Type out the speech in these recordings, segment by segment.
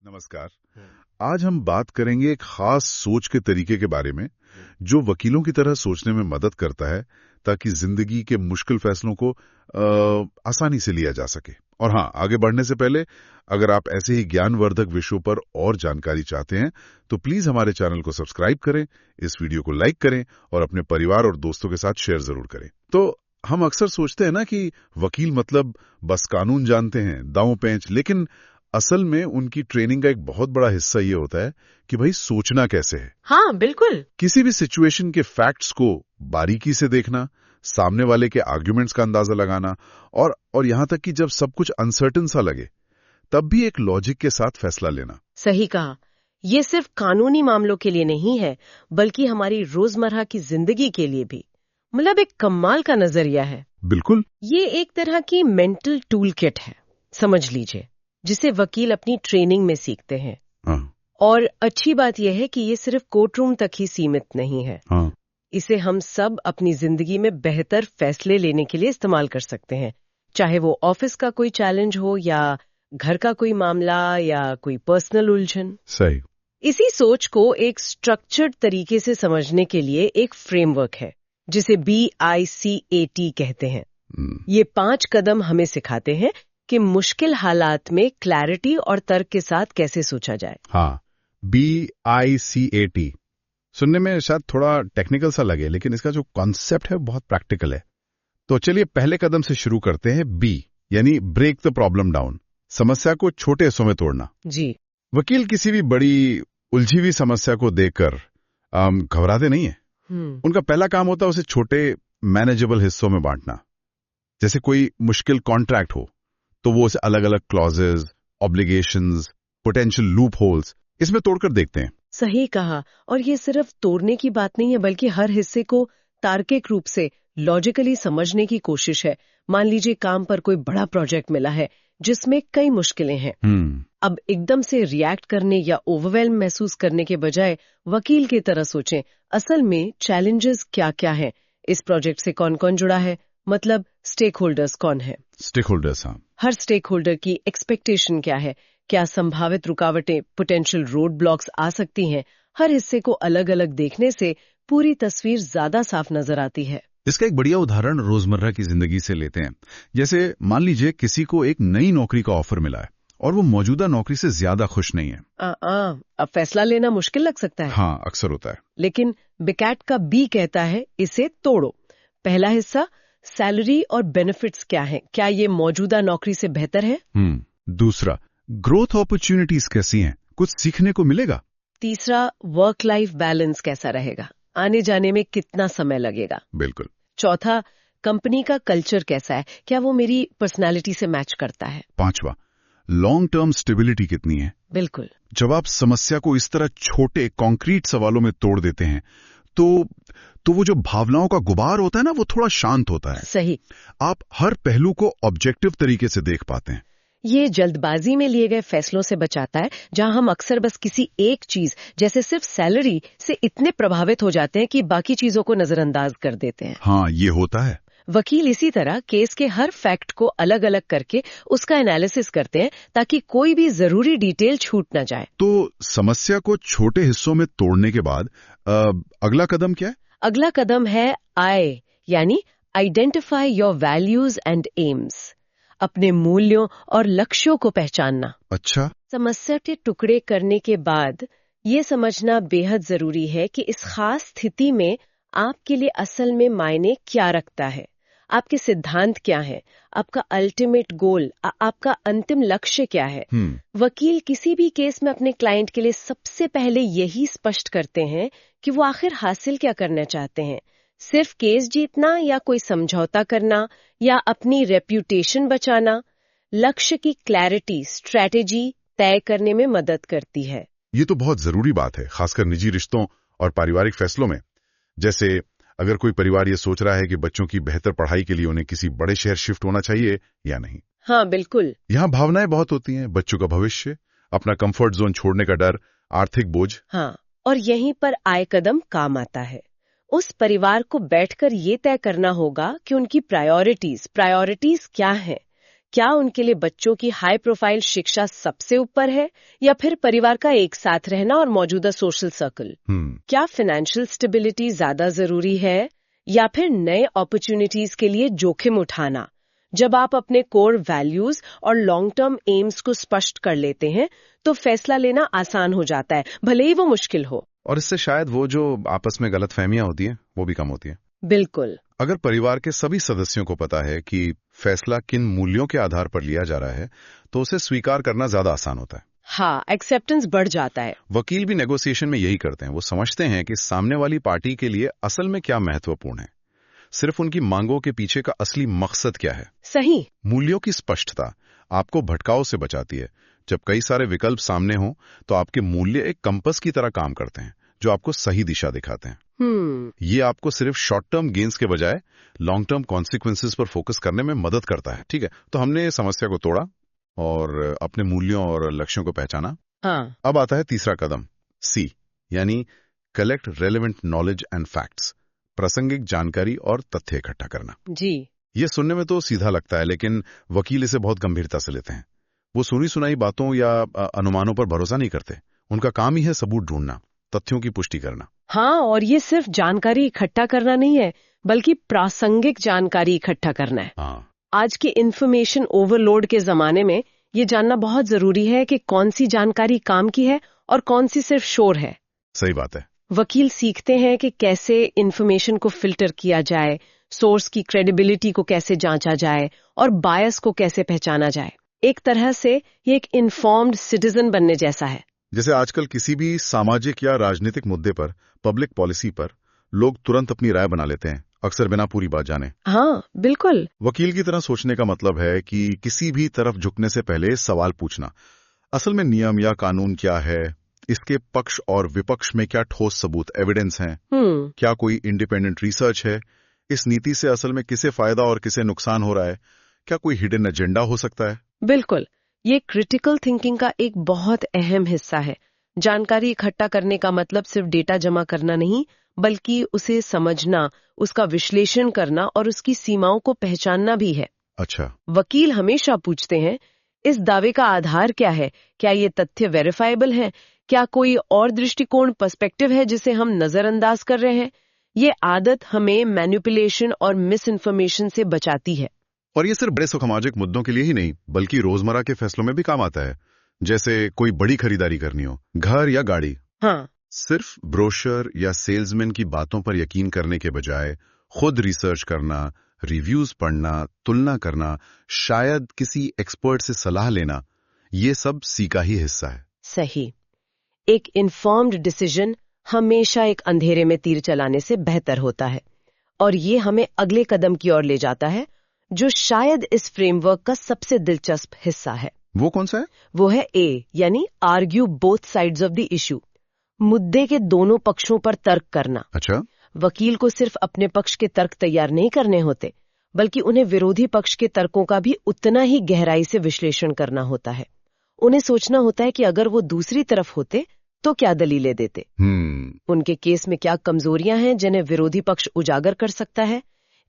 नमस्कार। आज हम बात करेंगे एक खास सोच के तरीके के बारे में जो वकीलों की तरह सोचने में मदद करता है ताकि जिंदगी के मुश्किल फैसलों को आसानी से लिया जा सके। और हाँ, आगे बढ़ने से पहले अगर आप ऐसे ही ज्ञानवर्धक विषयों पर और जानकारी चाहते हैं तो प्लीज हमारे चैनल को सब्सक्राइब करें, इस वीडियो को लाइक करें और अपने परिवार और दोस्तों के साथ शेयर जरूर करें। तो हम अक्सर सोचते हैं ना कि वकील मतलब बस कानून जानते हैं, दांव पेंच, लेकिन असल में उनकी ट्रेनिंग का एक बहुत बड़ा हिस्सा ये होता है कि भाई सोचना कैसे है। हाँ बिल्कुल। किसी भी सिचुएशन के फैक्ट्स को बारीकी से देखना, सामने वाले के आर्ग्यूमेंट्स का अंदाजा लगाना और यहां तक कि जब सब कुछ अनसर्टेन सा लगे तब भी एक लॉजिक के साथ फैसला लेना। सही कहा। ये सिर्फ कानूनी मामलों के लिए नहीं है बल्कि हमारी रोजमर्रा की जिंदगी के लिए भी। मतलब एक कमाल का नजरिया है। बिल्कुल। ये एक तरह की मेंटल टूल किट है, समझ लीजिए, जिसे वकील अपनी ट्रेनिंग में सीखते हैं। हाँ। और अच्छी बात यह है कि ये सिर्फ कोर्टरूम तक ही सीमित नहीं है। हाँ। इसे हम सब अपनी जिंदगी में बेहतर फैसले लेने के लिए इस्तेमाल कर सकते हैं, चाहे वो ऑफिस का कोई चैलेंज हो या घर का कोई मामला या कोई पर्सनल उलझन। सही। इसी सोच को एक स्ट्रक्चर्ड तरीके से समझने के लिए एक फ्रेमवर्क है जिसे BICAT कहते हैं। ये 5 कदम हमें सिखाते हैं कि मुश्किल हालात में क्लैरिटी और तर्क के साथ कैसे सोचा जाए। हाँ, BICAT सुनने में शायद थोड़ा टेक्निकल सा लगे, लेकिन इसका जो कॉन्सेप्ट है बहुत प्रैक्टिकल है। तो चलिए पहले कदम से शुरू करते हैं। B यानी ब्रेक द प्रॉब्लम डाउन, समस्या को छोटे हिस्सों में तोड़ना। जी। वकील किसी भी बड़ी उलझी हुई समस्या को देखकर घबराते नहीं है। उनका पहला काम होता है उसे छोटे मैनेजेबल हिस्सों में बांटना। जैसे कोई मुश्किल कॉन्ट्रैक्ट हो तो वो उसे अलग अलग clauses, obligations, potential loop holes इसमें तोड़कर देखते हैं। सही कहा। और ये सिर्फ तोड़ने की बात नहीं है बल्कि हर हिस्से को तार्किक रूप से लॉजिकली समझने की कोशिश है। मान लीजिए काम पर कोई बड़ा प्रोजेक्ट मिला है जिसमें कई मुश्किलें हैं। अब एकदम से रिएक्ट करने या ओवरवेल्म महसूस करने के बजाय वकील की तरह सोचें, असल में चैलेंजेस क्या क्या हैं, इस प्रोजेक्ट से कौन कौन जुड़ा है, मतलब स्टेक होल्डर्स कौन है। स्टेक होल्डर्स, हाँ। हर स्टेक होल्डर की एक्सपेक्टेशन क्या है, क्या संभावित रुकावटें, पोटेंशियल रोड ब्लॉक्स आ सकती हैं। हर हिस्से को अलग अलग देखने से पूरी तस्वीर ज्यादा साफ नजर आती है। इसका एक बढ़िया उदाहरण रोजमर्रा की जिंदगी से लेते हैं। जैसे मान लीजिए किसी को एक नई नौकरी का ऑफर मिला है और वो मौजूदा नौकरी से ज्यादा खुश नहीं है। अब फैसला लेना मुश्किल लग सकता है। हाँ, अक्सर होता है। लेकिन बिकैट का B कहता है इसे तोड़ो। पहला हिस्सा, सैलरी और बेनिफिट्स क्या हैं, क्या ये मौजूदा नौकरी से बेहतर है। दूसरा, ग्रोथ अपॉर्चुनिटीज कैसी हैं, कुछ सीखने को मिलेगा। तीसरा, वर्क लाइफ बैलेंस कैसा रहेगा, आने जाने में कितना समय लगेगा। बिल्कुल। चौथा, कंपनी का कल्चर कैसा है, क्या वो मेरी पर्सनालिटी से मैच करता है। पांचवा, लॉन्ग टर्म स्टेबिलिटी कितनी है। बिल्कुल। जब आप समस्या को इस तरह छोटे कॉन्क्रीट सवालों में तोड़ देते हैं तो वो जो भावनाओं का गुबार होता है ना, वो थोड़ा शांत होता है। सही। आप हर पहलू को ऑब्जेक्टिव तरीके से देख पाते हैं। ये जल्दबाजी में लिए गए फैसलों से बचाता है, जहां हम अक्सर बस किसी एक चीज जैसे सिर्फ सैलरी से इतने प्रभावित हो जाते हैं कि बाकी चीजों को नजरअंदाज कर देते हैं। हाँ, ये होता है। वकील इसी तरह केस के हर फैक्ट को अलग अलग करके उसका एनालिसिस करते हैं ताकि कोई भी जरूरी डिटेल छूट ना जाए। तो समस्या को छोटे हिस्सों में तोड़ने के बाद अगला कदम क्या है? अगला कदम है I यानी identify your values and aims, अपने मूल्यों और लक्ष्यों को पहचानना। अच्छा। समस्या के टुकड़े करने के बाद ये समझना बेहद जरूरी है कि इस खास स्थिति में आपके लिए असल में मायने क्या रखता है, आपके सिद्धांत क्या है, आपका अल्टीमेट गोल, आपका अंतिम लक्ष्य क्या है। वकील किसी भी केस में अपने क्लाइंट के लिए सबसे पहले यही स्पष्ट करते हैं कि वो आखिर हासिल क्या करना चाहते हैं, सिर्फ केस जीतना या कोई समझौता करना या अपनी रेप्यूटेशन बचाना। लक्ष्य की क्लैरिटी स्ट्रैटेजी तय करने में मदद करती है। ये तो बहुत जरूरी बात है, खासकर निजी रिश्तों और पारिवारिक फैसलों में। जैसे अगर कोई परिवार ये सोच रहा है कि बच्चों की बेहतर पढ़ाई के लिए उन्हें किसी बड़े शहर शिफ्ट होना चाहिए या नहीं। हाँ बिल्कुल। यहाँ भावनाएं बहुत होती हैं, बच्चों का भविष्य, अपना कंफर्ट जोन छोड़ने का डर, आर्थिक बोझ। हाँ, और यहीं पर I कदम काम आता है। उस परिवार को बैठकर ये तय करना होगा कि उनकी प्रायोरिटीज क्या हैं, क्या उनके लिए बच्चों की हाई प्रोफाइल शिक्षा सबसे ऊपर है या फिर परिवार का एक साथ रहना और मौजूदा सोशल सर्कल? क्या फाइनेंशियल स्टेबिलिटी ज्यादा जरूरी है या फिर नए अपॉर्चुनिटीज के लिए जोखिम उठाना? जब आप अपने कोर वैल्यूज और लॉन्ग टर्म एम्स को स्पष्ट कर लेते हैं तो फैसला लेना आसान हो जाता है, भले ही वो मुश्किल हो। और इससे शायद वो जो आपस में गलतफहमियां होती हैं वो भी कम होती हैं। बिल्कुल। अगर परिवार के सभी सदस्यों को पता है कि फैसला किन मूल्यों के आधार पर लिया जा रहा है तो उसे स्वीकार करना ज्यादा आसान होता है। हाँ, एक्सेप्टेंस बढ़ जाता है। वकील भी नेगोशिएशन में यही करते हैं। वो समझते हैं कि सामने वाली पार्टी के लिए असल में क्या महत्वपूर्ण है, सिर्फ उनकी मांगों के पीछे का असली मकसद क्या है। सही। मूल्यों की स्पष्टता आपको भटकाव से बचाती है। जब कई सारे विकल्प सामने हों तो आपके मूल्य एक कंपास की तरह काम करते हैं जो आपको सही दिशा दिखाते हैं। ये आपको सिर्फ शॉर्ट टर्म गेन्स के बजाय लॉन्ग टर्म कॉन्सिक्वेंसेस पर फोकस करने में मदद करता है। ठीक है, तो हमने समस्या को तोड़ा और अपने मूल्यों और लक्ष्यों को पहचाना। हाँ। अब आता है तीसरा कदम, सी, यानी collect relevant knowledge and facts, प्रासंगिक जानकारी और तथ्य इकट्ठा करना। जी। ये सुनने में तो सीधा लगता है, लेकिन वकील इसे बहुत गंभीरता से लेते हैं। वो सुनी सुनाई बातों या अनुमानों पर भरोसा नहीं करते। उनका काम ही है सबूत ढूंढना, तथ्यों की पुष्टि करना। हाँ, और ये सिर्फ जानकारी इकट्ठा करना नहीं है बल्कि प्रासंगिक जानकारी इकट्ठा करना है। हाँ। आज के इंफॉर्मेशन ओवरलोड के जमाने में ये जानना बहुत जरूरी है कि कौन सी जानकारी काम की है और कौन सी सिर्फ शोर है। सही बात है। वकील सीखते हैं कि कैसे इंफॉर्मेशन को फिल्टर किया जाए, सोर्स की क्रेडिबिलिटी को कैसे जांचा जाए और बायस को कैसे पहचाना जाए। एक तरह से ये एक इन्फॉर्म्ड सिटीजन बनने जैसा है। जैसे आजकल किसी भी सामाजिक या राजनीतिक मुद्दे पर, पब्लिक पॉलिसी पर लोग तुरंत अपनी राय बना लेते हैं, अक्सर बिना पूरी बात जाने। हाँ, बिल्कुल। वकील की तरह सोचने का मतलब है कि किसी भी तरफ झुकने से पहले सवाल पूछना, असल में नियम या कानून क्या है, इसके पक्ष और विपक्ष में क्या ठोस सबूत, एविडेंस हैं, क्या कोई इंडिपेंडेंट रिसर्च है, इस नीति से असल में किसे फायदा और किसे नुकसान हो रहा है, क्या कोई हिडन एजेंडा हो सकता है। बिल्कुल, ये क्रिटिकल थिंकिंग का एक बहुत अहम हिस्सा है। जानकारी इकट्ठा करने का मतलब सिर्फ डेटा जमा करना नहीं, बल्कि उसे समझना, उसका विश्लेषण करना और उसकी सीमाओं को पहचानना भी है। अच्छा। वकील हमेशा पूछते हैं, इस दावे का आधार क्या है, क्या ये तथ्य वेरीफाइबल है, क्या कोई और दृष्टिकोण, पर्सपेक्टिव है जिसे हम नजरअंदाज कर रहे हैं। ये आदत हमें मैनिपुलेशन और मिस इन्फॉर्मेशन से बचाती है। और ये सिर्फ बड़े सामाजिक मुद्दों के लिए ही नहीं, बल्कि रोजमर्रा के फैसलों में भी काम आता है। जैसे कोई बड़ी खरीदारी करनी हो, घर या गाड़ी। हाँ। सिर्फ ब्रोशर या सेल्समैन की बातों पर यकीन करने के बजाय खुद रिसर्च करना, रिव्यूज पढ़ना, तुलना करना, शायद किसी एक्सपर्ट से सलाह लेना, ये सब सी का ही हिस्सा है। सही। एक इन्फॉर्म्ड डिसीजन हमेशा एक अंधेरे में तीर चलाने से बेहतर होता है। और ये हमें अगले कदम की ओर ले जाता है, जो शायद इस फ्रेमवर्क का सबसे दिलचस्प हिस्सा है। वो कौन सा है? वो है ए, यानी argue both sides of the issue. मुद्दे के दोनों पक्षों पर तर्क करना। अच्छा। वकील को सिर्फ अपने पक्ष के तर्क तैयार नहीं करने होते, बल्कि उन्हें विरोधी पक्ष के तर्कों का भी उतना ही गहराई से विश्लेषण करना होता है। उन्हें सोचना होता है कि अगर वो दूसरी तरफ होते तो क्या दलीलें देते, उनके केस में क्या कमजोरियां हैं जिन्हें विरोधी पक्ष उजागर कर सकता है।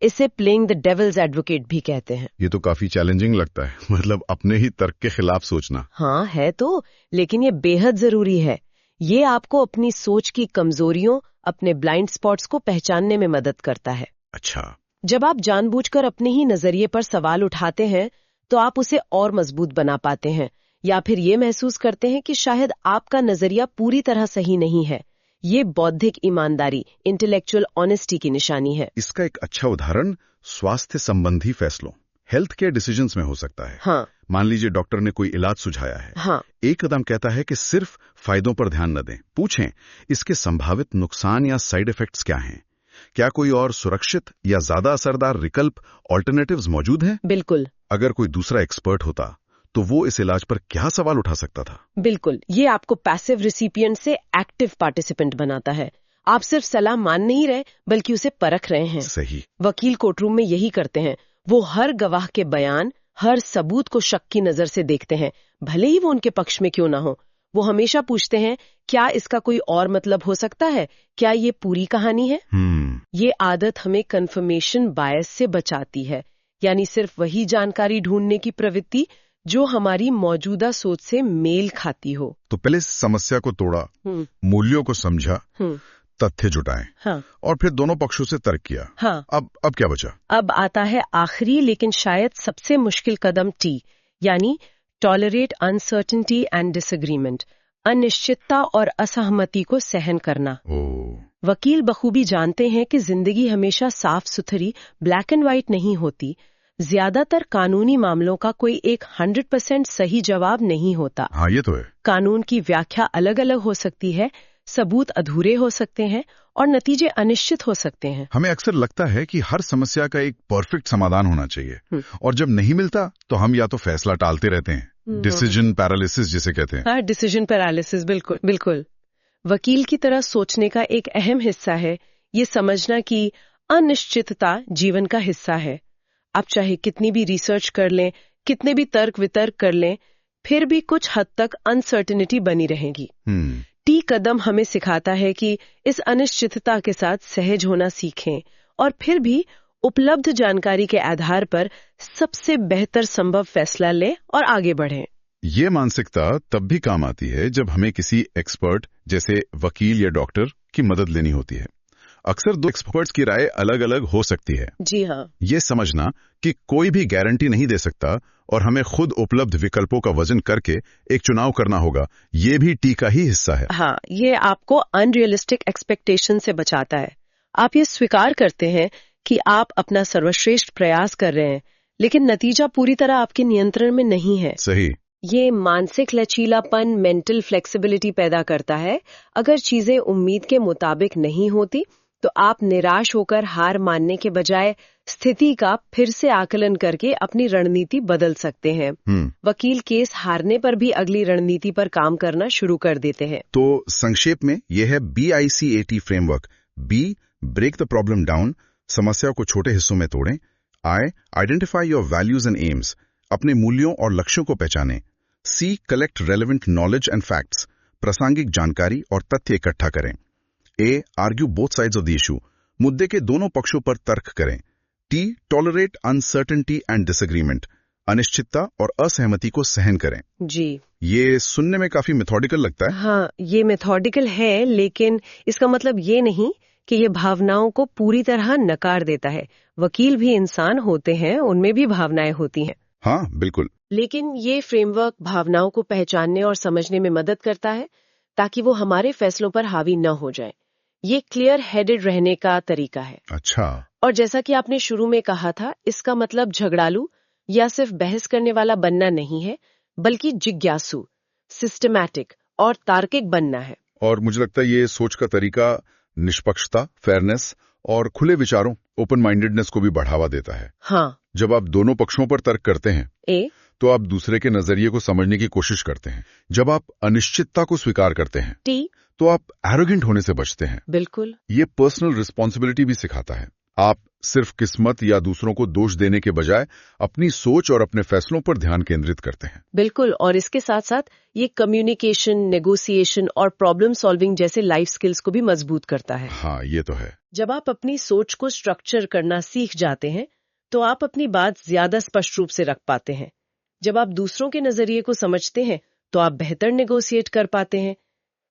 इसे प्लेइंग द डेविल्स एडवोकेट भी कहते हैं। ये तो काफी चैलेंजिंग लगता है, मतलब अपने ही तर्क के खिलाफ सोचना। हाँ है तो, लेकिन ये बेहद जरूरी है। ये आपको अपनी सोच की कमजोरियों, अपने ब्लाइंड स्पॉट्स को पहचानने में मदद करता है। अच्छा। जब आप जानबूझकर अपने ही नजरिए पर सवाल उठाते हैं तो आप उसे और मजबूत बना पाते हैं, या फिर ये महसूस करते हैं कि शायद आपका नजरिया पूरी तरह सही नहीं है। ये बौद्धिक ईमानदारी, इंटेलेक्चुअल ऑनेस्टी की निशानी है। इसका एक अच्छा उदाहरण स्वास्थ्य संबंधी फैसलों, हेल्थ केयर डिसीजंस में हो सकता है। हाँ। मान लीजिए डॉक्टर ने कोई इलाज सुझाया है। हाँ। एक कदम कहता है कि सिर्फ फायदों पर ध्यान न दें, पूछें इसके संभावित नुकसान या साइड इफेक्ट्स क्या हैं, क्या कोई और सुरक्षित या ज्यादा असरदार विकल्प, ऑल्टरनेटिव्स मौजूद हैं। बिल्कुल। अगर कोई दूसरा एक्सपर्ट होता तो वो इस इलाज पर क्या सवाल उठा सकता था। बिल्कुल, ये आपको पैसिव रिसिपिएंट से एक्टिव पार्टिसिपेंट बनाता है। आप सिर्फ सलाह मान नहीं रहे बल्कि उसे परख रहे हैं। सही। वकील कोर्टरूम में यही करते हैं। वो हर गवाह के बयान, हर सबूत को शक की नजर से देखते हैं, भले ही वो उनके पक्ष में क्यों ना हो। वो हमेशा पूछते हैं, क्या इसका कोई और मतलब हो सकता है, क्या ये पूरी कहानी है। ये आदत हमें कन्फर्मेशन बायस से बचाती है। यानी सिर्फ वही जानकारी ढूंढने की प्रवृत्ति जो हमारी मौजूदा सोच से मेल खाती हो। तो पहले समस्या को तोड़ा, मूल्यों को समझा, तथ्य जुटाएं, हाँ, और फिर दोनों पक्षों से तर्क किया। हाँ, अब क्या बचा? अब आता है आखिरी लेकिन शायद सबसे मुश्किल कदम टी, यानी टॉलरेट अनसर्टेनिटी एंड डिसएग्रीमेंट, अनिश्चितता और असहमति को सहन करना। वकील बखूबी जानते हैं कि जिंदगी हमेशा साफ सुथरी ब्लैक एंड व्हाइट नहीं होती। ज्यादातर कानूनी मामलों का कोई एक 100% सही जवाब नहीं होता। हाँ, ये तो है। कानून की व्याख्या अलग अलग हो सकती है, सबूत अधूरे हो सकते हैं और नतीजे अनिश्चित हो सकते हैं। हमें अक्सर लगता है कि हर समस्या का एक परफेक्ट समाधान होना चाहिए, और जब नहीं मिलता तो हम या तो फैसला टालते रहते हैं, डिसीजन पैरालिसिस जिसे कहते हैं। हाँ, डिसीजन पैरालिसिस, बिल्कुल बिल्कुल। वकील की तरह सोचने का एक अहम हिस्सा है ये समझना कि अनिश्चितता जीवन का हिस्सा है। आप चाहे कितनी भी रिसर्च कर लें, कितने भी तर्क वितर्क कर लें, फिर भी कुछ हद तक अनसर्टेनिटी बनी रहेगी। टी कदम हमें सिखाता है कि इस अनिश्चितता के साथ सहज होना सीखें और फिर भी उपलब्ध जानकारी के आधार पर सबसे बेहतर संभव फैसला लें और आगे बढ़ें। ये मानसिकता तब भी काम आती है जब हमें किसी एक्सपर्ट जैसे वकील या डॉक्टर की मदद लेनी होती है। अक्सर दो एक्सपर्ट्स की राय अलग अलग हो सकती है। जी हाँ। ये समझना कि कोई भी गारंटी नहीं दे सकता और हमें खुद उपलब्ध विकल्पों का वजन करके एक चुनाव करना होगा, ये भी टी का ही हिस्सा है। हाँ, ये आपको अनरियलिस्टिक एक्सपेक्टेशन से बचाता है। आप ये स्वीकार करते हैं कि आप अपना सर्वश्रेष्ठ प्रयास कर रहे हैं, लेकिन नतीजा पूरी तरह आपके नियंत्रण में नहीं है। सही। ये मानसिक लचीलापन, मेंटल फ्लेक्सिबिलिटी पैदा करता है। अगर चीजें उम्मीद के मुताबिक नहीं होती तो आप निराश होकर हार मानने के बजाय स्थिति का फिर से आकलन करके अपनी रणनीति बदल सकते हैं। वकील केस हारने पर भी अगली रणनीति पर काम करना शुरू कर देते हैं। तो संक्षेप में यह है BICAT framework. B, break the problem down, समस्या को छोटे हिस्सों में तोड़ें। I, identify your values and aims, अपने मूल्यों और लक्ष्यों को पहचानें। C, collect relevant knowledge and facts, प्रासंगिक जानकारी और तथ्य इकट्ठा करें। A, argue both sides of the issue, मुद्दे के दोनों पक्षों पर तर्क करें। T, tolerate uncertainty and disagreement, अनिश्चितता और असहमति को सहन करें। जी, ये सुनने में काफी मेथोडिकल लगता है। हाँ, ये मेथोडिकल है, लेकिन इसका मतलब ये नहीं कि ये भावनाओं को पूरी तरह नकार देता है। वकील भी इंसान होते हैं, उनमें भी भावनाएं होती हैं। हाँ, बिल्कुल। लेकिन ये फ्रेमवर्क भावनाओं को पहचानने और समझने में मदद करता है ताकि वो हमारे फैसलों पर हावी न हो जाए। ये क्लियर हेडेड रहने का तरीका है। अच्छा। और जैसा कि आपने शुरू में कहा था, इसका मतलब झगड़ालू या सिर्फ बहस करने वाला बनना नहीं है, बल्कि जिज्ञासु, सिस्टमैटिक और तार्किक बनना है। और मुझे लगता है ये सोच का तरीका निष्पक्षता, फेयरनेस और खुले विचारों, ओपन माइंडेडनेस को भी बढ़ावा देता है। हाँ। जब आप दोनों पक्षों पर तर्क करते हैं तो आप दूसरे के नजरिए को समझने की कोशिश करते हैं। जब आप अनिश्चितता को स्वीकार करते हैं तो आप एरोगेंट होने से बचते हैं। बिल्कुल। ये पर्सनल रिस्पॉन्सिबिलिटी भी सिखाता है। आप सिर्फ किस्मत या दूसरों को दोष देने के बजाय अपनी सोच और अपने फैसलों पर ध्यान केंद्रित करते हैं। बिल्कुल। और इसके साथ साथ ये कम्युनिकेशन, नेगोशिएशन और प्रॉब्लम सॉल्विंग जैसे लाइफ स्किल्स को भी मजबूत करता है। हाँ, ये तो है। जब आप अपनी सोच को स्ट्रक्चर करना सीख जाते हैं तो आप अपनी बात ज्यादा स्पष्ट रूप से रख पाते हैं। जब आप दूसरों के नजरिए को समझते हैं तो आप बेहतर नेगोशिएट कर पाते हैं।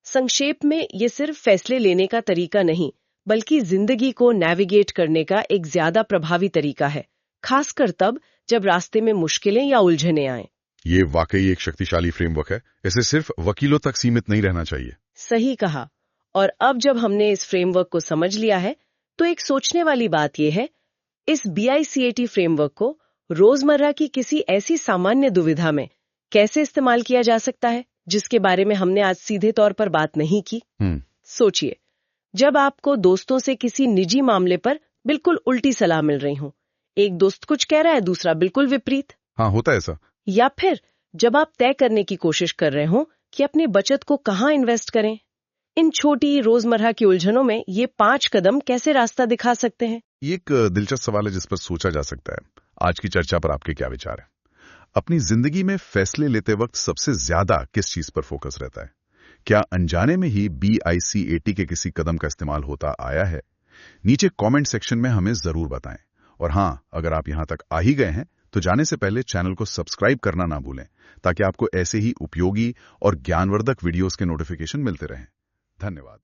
संक्षेप में, ये सिर्फ फैसले लेने का तरीका नहीं, बल्कि जिंदगी को नेविगेट करने का एक ज्यादा प्रभावी तरीका है, खासकर तब जब रास्ते में मुश्किलें या उलझनें आएं। ये वाकई एक शक्तिशाली फ्रेमवर्क है। इसे सिर्फ वकीलों तक सीमित नहीं रहना चाहिए। सही कहा। और अब जब हमने इस फ्रेमवर्क को समझ लिया है तो एक सोचने वाली बात यह है, इस BICAT फ्रेमवर्क को रोजमर्रा की किसी ऐसी सामान्य दुविधा में कैसे इस्तेमाल किया जा सकता है जिसके बारे में हमने आज सीधे तौर पर बात नहीं की। सोचिए, जब आपको दोस्तों से किसी निजी मामले पर बिल्कुल उल्टी सलाह मिल रही हो, एक दोस्त कुछ कह रहा है, दूसरा बिल्कुल विपरीत। हाँ, होता है ऐसा। या फिर जब आप तय करने की कोशिश कर रहे हो कि अपनी बचत को कहाँ इन्वेस्ट करें। इन छोटी रोजमर्रा की उलझनों में ये 5 कदम कैसे रास्ता दिखा सकते हैं? ये एक दिलचस्प सवाल है जिस पर सोचा जा सकता है। आज की चर्चा पर आपके क्या विचार हैं? अपनी जिंदगी में फैसले लेते वक्त सबसे ज्यादा किस चीज पर फोकस रहता है? क्या अनजाने में ही BICAT के किसी कदम का इस्तेमाल होता आया है? नीचे कमेंट सेक्शन में हमें जरूर बताएं। और हाँ, अगर आप यहाँ तक आ ही गए हैं तो जाने से पहले चैनल को सब्सक्राइब करना ना भूलें, ताकि आपको ऐसे ही उपयोगी और ज्ञानवर्धक वीडियोस के नोटिफिकेशन मिलते रहें। धन्यवाद।